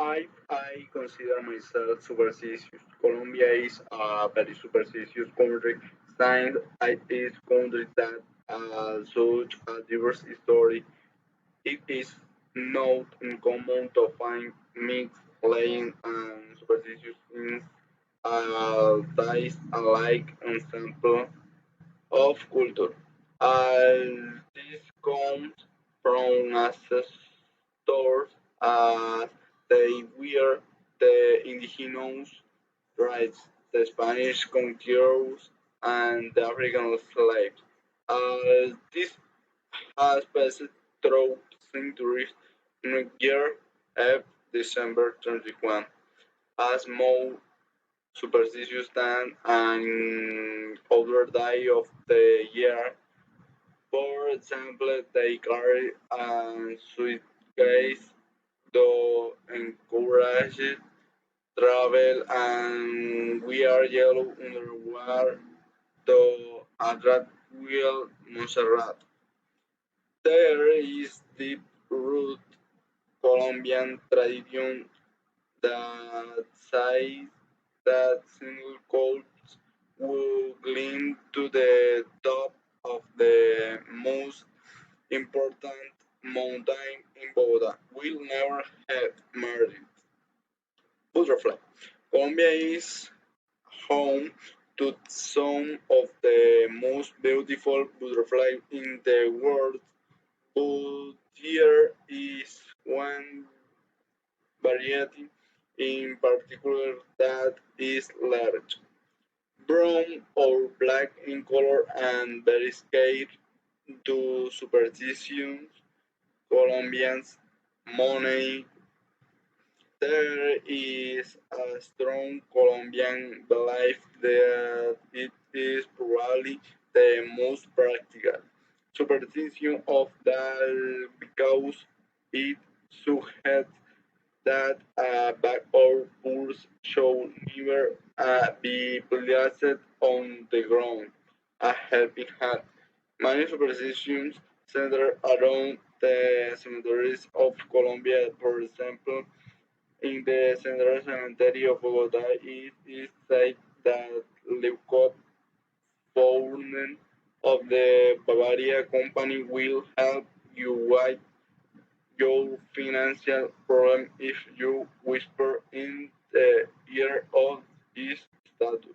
I consider myself superstitious. Colombia is a very superstitious country, since it is a country that such a diverse history. It is not uncommon to find mixed legend and superstitious in ties alike ensemble of culture. This comes from ancestors as they were the indigenous tribes, the Spanish conquerors, and the African slaves. This has passed through centuries. New Year Eve, December 21, as more superstitious than an other day of the year. For example, they carry a suitcase to encourage travel and wear yellow underwear to attract real Montserrat. There is deep root Colombian tradition that says that single colts will climb to the top of the most important mountain in Bogota will never have married. Butterfly. Colombia is home to some of the most beautiful butterflies in the world, but there is one variety in particular that is large, brown or black in color and very scared to superstitions. Colombians money. There is a strong Colombian belief that it is probably the most practical superstition of that because it suggests that a bag or purse should never be placed on the ground. A helping hand. Many superstitions center around the cemeteries of Colombia. For example, in the Central Cemetery of Bogota, it is said that Leucott Founen of the Bavaria Company will help you with your financial problem if you whisper in the ear of his statue.